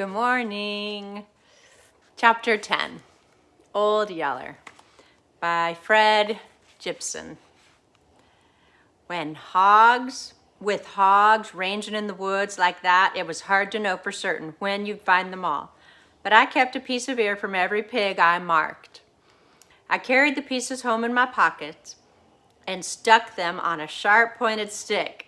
Good morning. Chapter 10, Old Yeller by Fred Gibson. With hogs ranging in the woods like that, it was hard to know for certain when you'd find them all. But I kept a piece of ear from every pig I marked. I carried the pieces home in my pockets and stuck them on a sharp-pointed stick,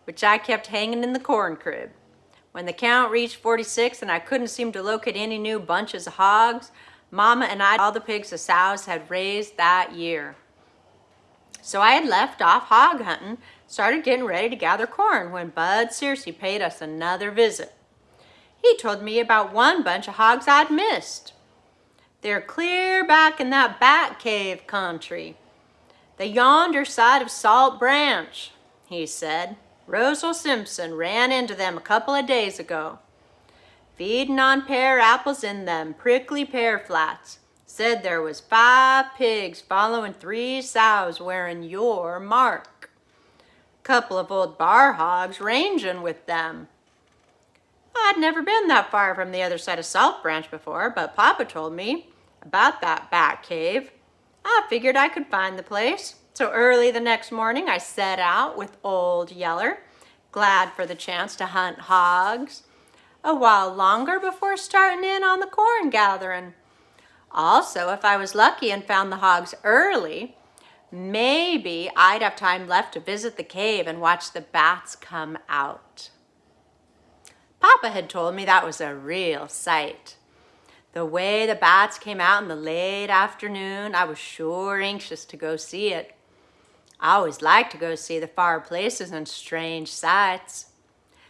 which I kept hanging in the corn crib. When the count reached 46 and I couldn't seem to locate any new bunches of hogs, Mama and I, all the pigs the sows had raised that year. So I had left off hog hunting, started getting ready to gather corn when Bud Searcy paid us another visit. He told me about one bunch of hogs I'd missed. They're clear back in that Bat Cave country, the yonder side of Salt Branch, he said. Rosal Simpson ran into them a couple of days ago. Feeding on pear apples in them prickly pear flats. Said there was 5 pigs following 3 sows wearing your mark. Couple of old bar hogs ranging with them. I'd never been that far from the other side of Salt Branch before, but Papa told me about that Bat Cave. I figured I could find the place. So early the next morning, I set out with Old Yeller, glad for the chance to hunt hogs. A while longer before starting in on the corn gathering. Also, if I was lucky and found the hogs early, maybe I'd have time left to visit the cave and watch the bats come out. Papa had told me that was a real sight. The way the bats came out in the late afternoon, I was sure anxious to go see it. I always liked to go see the far places and strange sights.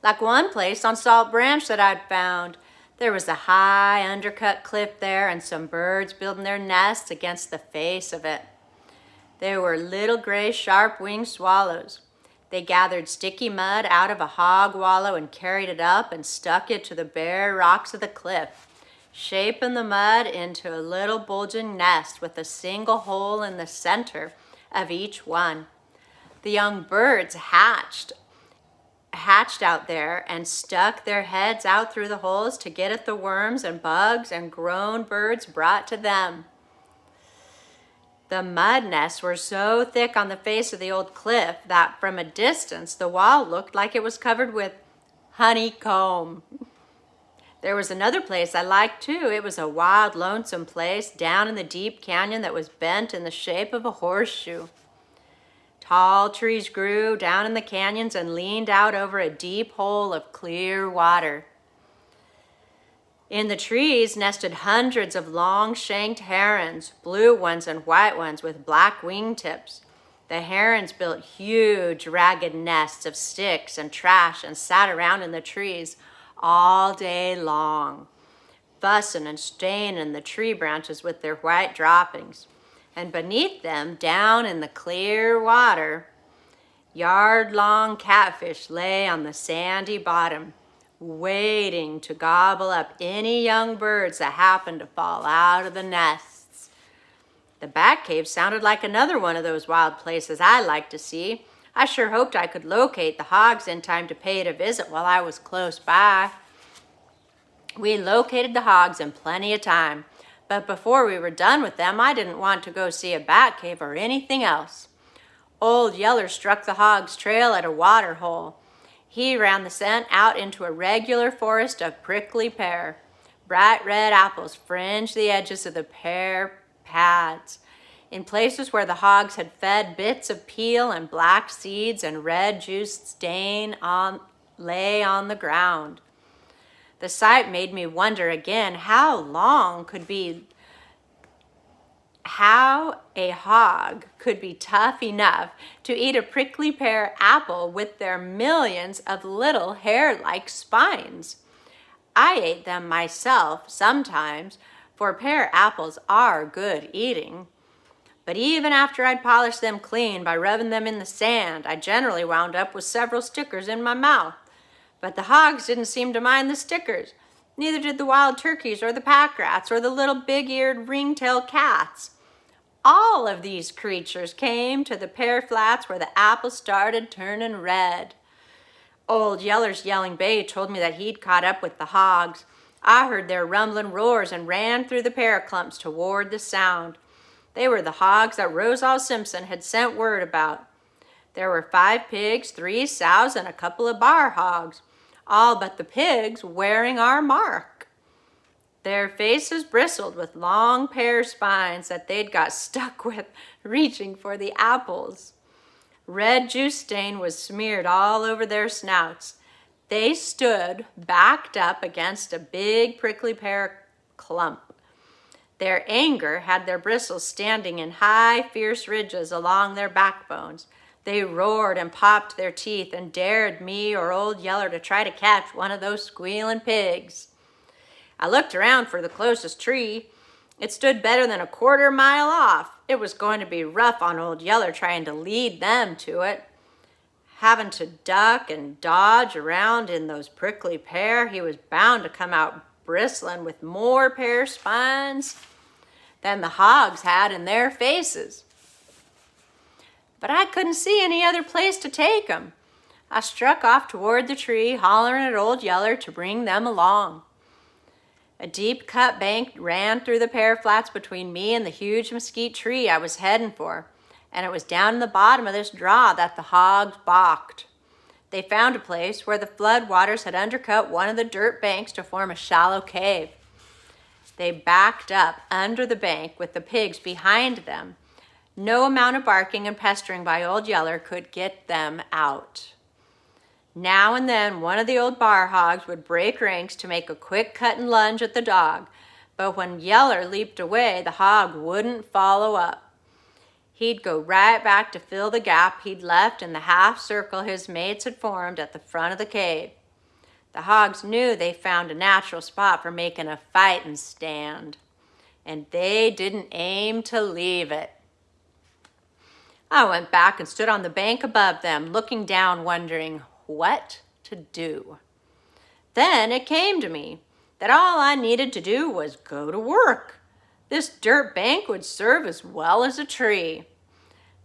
Like one place on Salt Branch that I'd found. There was a high undercut cliff there and some birds building their nests against the face of it. There were little gray sharp-winged swallows. They gathered sticky mud out of a hog wallow and carried it up and stuck it to the bare rocks of the cliff, shaping the mud into a little bulging nest with a single hole in the center of each one. The young birds hatched out there and stuck their heads out through the holes to get at the worms and bugs and grown birds brought to them. The mud nests were so thick on the face of the old cliff that from a distance the wall looked like it was covered with honeycomb. There was another place I liked too. It was a wild, lonesome place down in the deep canyon that was bent in the shape of a horseshoe. Tall trees grew down in the canyons and leaned out over a deep hole of clear water. In the trees nested hundreds of long-shanked herons, blue ones and white ones with black wingtips. The herons built huge, ragged nests of sticks and trash and sat around in the trees all day long, fussing and staining the tree branches with their white droppings. And beneath them, down in the clear water, yard-long catfish lay on the sandy bottom, waiting to gobble up any young birds that happened to fall out of the nests. The Bat Cave sounded like another one of those wild places I liked to see. I sure hoped I could locate the hogs in time to pay it a visit while I was close by. We located the hogs in plenty of time, but before we were done with them, I didn't want to go see a bat cave or anything else. Old Yeller struck the hog's trail at a water hole. He ran the scent out into a regular forest of prickly pear. Bright red apples fringed the edges of the pear paths. In places where the hogs had fed, bits of peel and black seeds and red juice stain lay on the ground. The sight made me wonder again how a hog could be tough enough to eat a prickly pear apple with their millions of little hair-like spines. I ate them myself sometimes, for pear apples are good eating. But even after I'd polished them clean by rubbing them in the sand, I generally wound up with several stickers in my mouth. But the hogs didn't seem to mind the stickers. Neither did the wild turkeys or the pack rats or the little big-eared ring-tailed cats. All of these creatures came to the pear flats where the apples started turning red. Old Yeller's yelling bay told me that he'd caught up with the hogs. I heard their rumbling roars and ran through the pear clumps toward the sound. They were the hogs that Rosal Simpson had sent word about. There were 5 pigs, 3 sows, and a couple of bar hogs, all but the pigs wearing our mark. Their faces bristled with long pear spines that they'd got stuck with reaching for the apples. Red juice stain was smeared all over their snouts. They stood backed up against a big prickly pear clump. Their anger had their bristles standing in high, fierce ridges along their backbones. They roared and popped their teeth and dared me or Old Yeller to try to catch one of those squealing pigs. I looked around for the closest tree. It stood better than a quarter mile off. It was going to be rough on Old Yeller trying to lead them to it. Having to duck and dodge around in those prickly pear, he was bound to come out bristling with more pear spines than the hogs had in their faces. But I couldn't see any other place to take him. I struck off toward the tree, hollering at Old Yeller to bring them along. A deep cut bank ran through the pear flats between me and the huge mesquite tree I was heading for, and it was down in the bottom of this draw that the hogs balked. They found a place where the flood waters had undercut one of the dirt banks to form a shallow cave. They backed up under the bank with the pigs behind them. No amount of barking and pestering by Old Yeller could get them out. Now and then, one of the old bar hogs would break ranks to make a quick cut and lunge at the dog, but when Yeller leaped away, the hog wouldn't follow up. He'd go right back to fill the gap he'd left in the half circle his mates had formed at the front of the cave. The hogs knew they found a natural spot for making a fighting stand, and they didn't aim to leave it. I went back and stood on the bank above them, looking down, wondering what to do. Then it came to me that all I needed to do was go to work. This dirt bank would serve as well as a tree.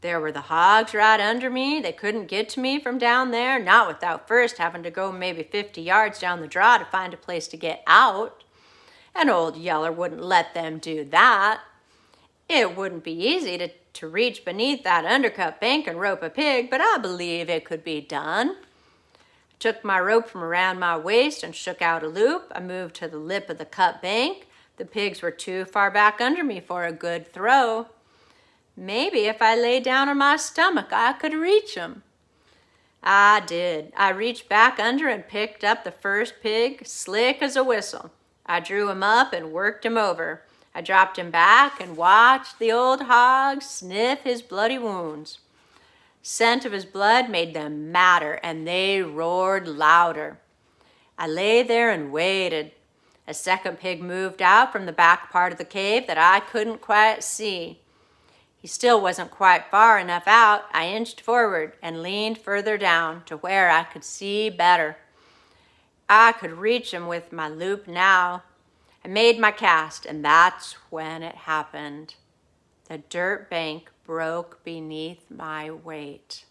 There were the hogs right under me. They couldn't get to me from down there, not without first having to go maybe 50 yards down the draw to find a place to get out. And Old Yeller wouldn't let them do that. It wouldn't be easy to reach beneath that undercut bank and rope a pig, but I believe it could be done. Took my rope from around my waist and shook out a loop. I moved to the lip of the cut bank. The pigs were too far back under me for a good throw. Maybe if I lay down on my stomach, I could reach them. I did. I reached back under and picked up the first pig, slick as a whistle. I drew him up and worked him over. I dropped him back and watched the old hog sniff his bloody wounds. Scent of his blood made them madder, and they roared louder. I lay there and waited. A second pig moved out from the back part of the cave that I couldn't quite see. He still wasn't quite far enough out. I inched forward and leaned further down to where I could see better. I could reach him with my loop now. I made my cast, and that's when it happened. The dirt bank broke beneath my weight.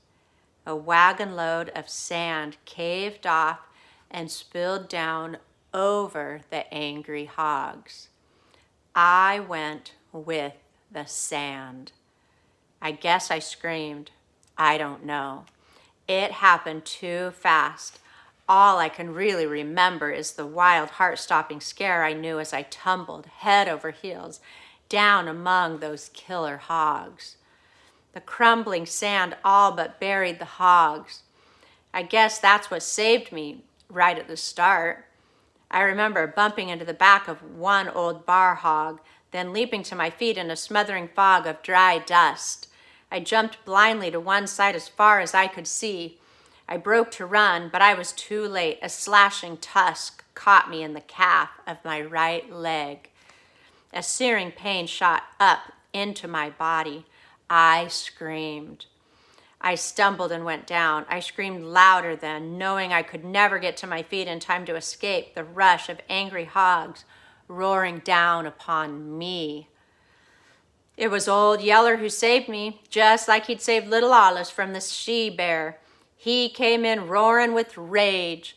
A wagon load of sand caved off and spilled down over the angry hogs. I went with the sand. I guess I screamed. I don't know. It happened too fast. All I can really remember is the wild, heart-stopping scare I knew as I tumbled head over heels down among those killer hogs. The crumbling sand all but buried the hogs. I guess that's what saved me right at the start. I remember bumping into the back of one old bar hog, then leaping to my feet in a smothering fog of dry dust. I jumped blindly to one side as far as I could see. I broke to run, but I was too late. A slashing tusk caught me in the calf of my right leg. A searing pain shot up into my body. I screamed. I stumbled and went down. I screamed louder then, knowing I could never get to my feet in time to escape the rush of angry hogs roaring down upon me. It was Old Yeller who saved me, just like he'd saved little Alice from the she-bear. He came in roaring with rage.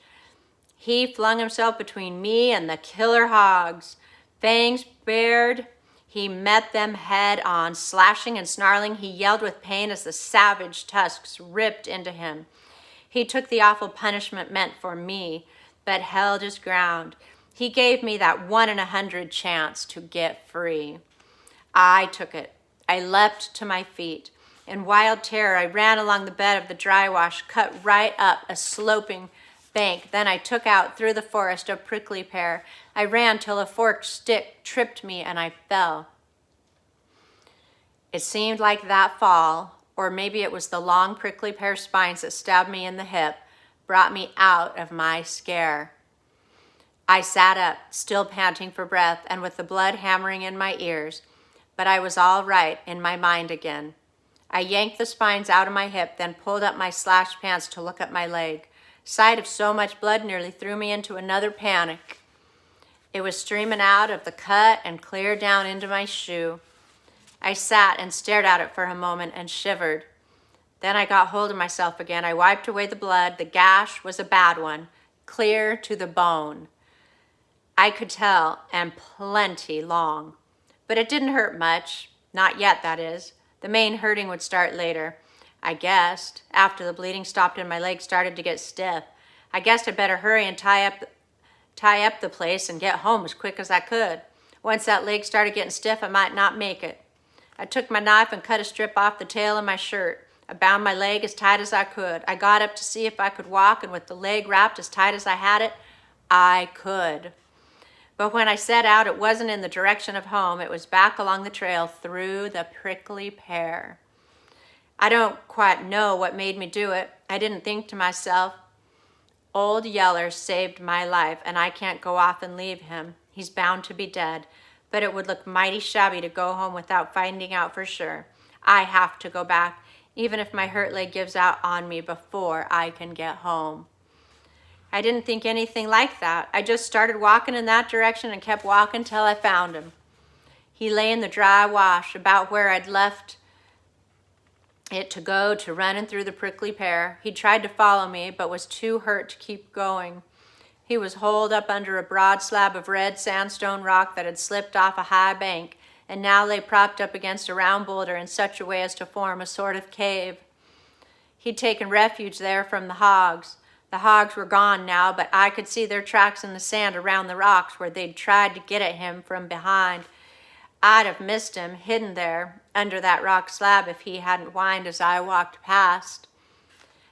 He flung himself between me and the killer hogs. Fangs bared, he met them head on. Slashing and snarling, he yelled with pain as the savage tusks ripped into him. He took the awful punishment meant for me, but held his ground. He gave me that 1 in 100 chance to get free. I took it. I leapt to my feet. In wild terror, I ran along the bed of the dry wash, cut right up a sloping bank. Then I took out through the forest a prickly pear. I ran till a forked stick tripped me and I fell. It seemed like that fall, or maybe it was the long prickly pear spines that stabbed me in the hip, brought me out of my scare. I sat up, still panting for breath and with the blood hammering in my ears, but I was all right in my mind again. I yanked the spines out of my hip, then pulled up my slashed pants to look at my leg. Sight of so much blood nearly threw me into another panic. It was streaming out of the cut and clear down into my shoe. I sat and stared at it for a moment and shivered. Then I got hold of myself again. I wiped away the blood. The gash was a bad one, clear to the bone. I could tell, and plenty long. But it didn't hurt much. Not yet, that is. The main hurting would start later. I guessed, after the bleeding stopped and my leg started to get stiff. I guessed I'd better hurry and tie up the place and get home as quick as I could. Once that leg started getting stiff, I might not make it. I took my knife and cut a strip off the tail of my shirt. I bound my leg as tight as I could. I got up to see if I could walk, and with the leg wrapped as tight as I had it, I could. But when I set out, it wasn't in the direction of home. It was back along the trail through the prickly pear. I don't quite know what made me do it. I didn't think to myself, Old Yeller saved my life, and I can't go off and leave him. He's bound to be dead. But it would look mighty shabby to go home without finding out for sure. I have to go back, even if my hurt leg gives out on me before I can get home. I didn't think anything like that. I just started walking in that direction and kept walking till I found him. He lay in the dry wash about where I'd left it to go to running through the prickly pear. He tried to follow me, but was too hurt to keep going. He was holed up under a broad slab of red sandstone rock that had slipped off a high bank and now lay propped up against a round boulder in such a way as to form a sort of cave. He'd taken refuge there from the hogs. The hogs were gone now, but I could see their tracks in the sand around the rocks where they'd tried to get at him from behind. I'd have missed him hidden there under that rock slab if he hadn't whined as I walked past.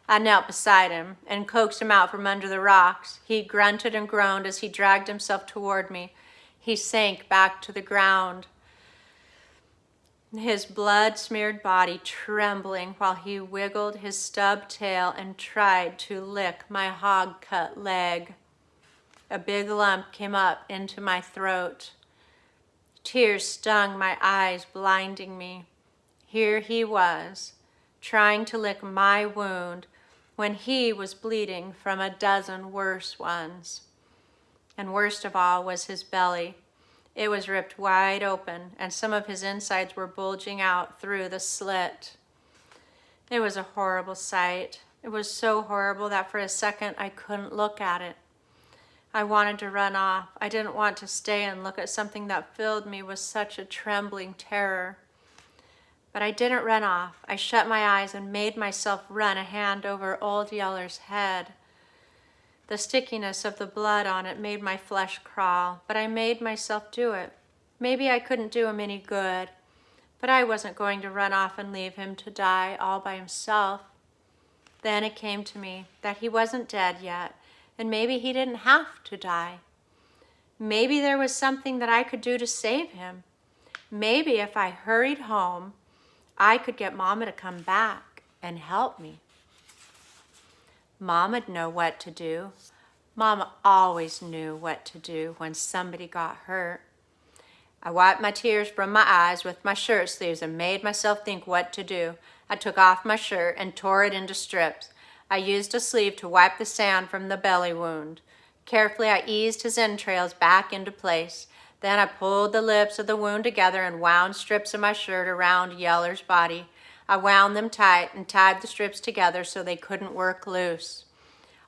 I knelt beside him and coaxed him out from under the rocks. He grunted and groaned as he dragged himself toward me. He sank back to the ground, his blood-smeared body trembling while he wiggled his stub tail and tried to lick my hog-cut leg. A big lump came up into my throat. Tears stung my eyes, blinding me. Here he was, trying to lick my wound when he was bleeding from a dozen worse ones. And worst of all was his belly. It was ripped wide open, and some of his insides were bulging out through the slit. It was a horrible sight. It was so horrible that for a second I couldn't look at it. I wanted to run off. I didn't want to stay and look at something that filled me with such a trembling terror. But I didn't run off. I shut my eyes and made myself run a hand over Old Yeller's head. The stickiness of the blood on it made my flesh crawl, but I made myself do it. Maybe I couldn't do him any good, but I wasn't going to run off and leave him to die all by himself. Then it came to me that he wasn't dead yet, and maybe he didn't have to die. Maybe there was something that I could do to save him. Maybe if I hurried home, I could get Mama to come back and help me. Mama'd know what to do. Mama always knew what to do when somebody got hurt. I wiped my tears from my eyes with my shirt sleeves and made myself think what to do. I took off my shirt and tore it into strips. I used a sleeve to wipe the sand from the belly wound. Carefully, I eased his entrails back into place. Then I pulled the lips of the wound together and wound strips of my shirt around Yeller's body. I wound them tight and tied the strips together so they couldn't work loose.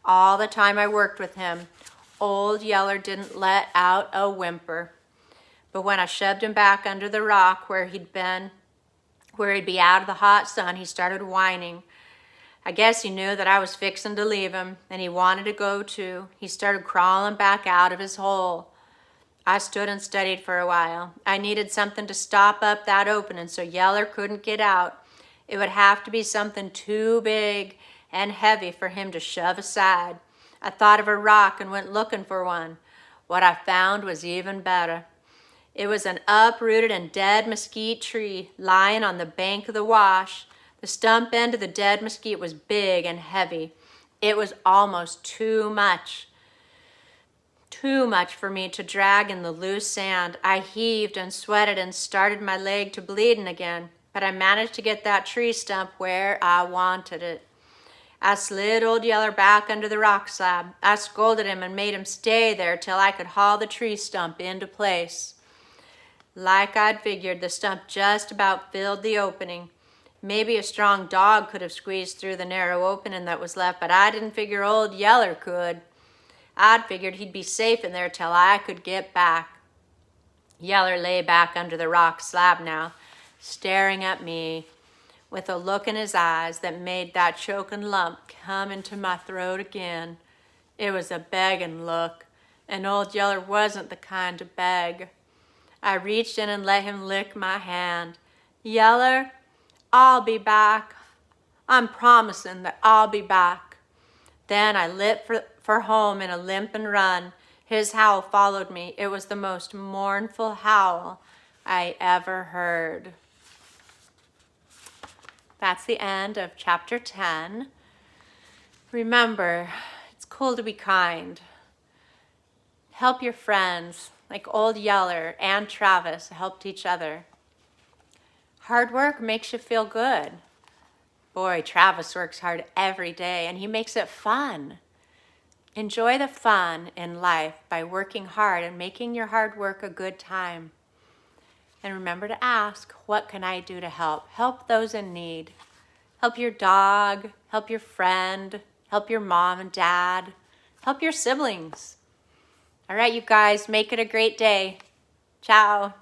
All the time I worked with him, Old Yeller didn't let out a whimper. But when I shoved him back under the rock where he'd be out of the hot sun, he started whining. I guess he knew that I was fixing to leave him, and he wanted to go too. He started crawling back out of his hole. I stood and studied for a while. I needed something to stop up that opening so Yeller couldn't get out. It would have to be something too big and heavy for him to shove aside. I thought of a rock and went looking for one. What I found was even better. It was an uprooted and dead mesquite tree lying on the bank of the wash. The stump end of the dead mesquite was big and heavy. It was almost too much for me to drag in the loose sand. I heaved and sweated and started my leg to bleeding again, but I managed to get that tree stump where I wanted it. I slid Old Yeller back under the rock slab. I scolded him and made him stay there till I could haul the tree stump into place. Like I'd figured, the stump just about filled the opening. Maybe a strong dog could have squeezed through the narrow opening that was left, but I didn't figure Old Yeller could. I'd figured he'd be safe in there till I could get back. Yeller lay back under the rock slab now, staring at me with a look in his eyes that made that choking lump come into my throat again. It was a begging look, and Old Yeller wasn't the kind to beg. I reached in and let him lick my hand. Yeller, I'll be back. I'm promising that I'll be back. Then I lit for home in a limping run. His howl followed me. It was the most mournful howl I ever heard. That's the end of chapter 10. Remember, it's cool to be kind. Help your friends, like Old Yeller and Travis helped each other. Hard work makes you feel good. Boy, Travis works hard every day, and he makes it fun. Enjoy the fun in life by working hard and making your hard work a good time. And remember to ask, what can I do to help? Help those in need. Help your dog, help your friend, help your mom and dad, help your siblings. All right, you guys, make it a great day. Ciao.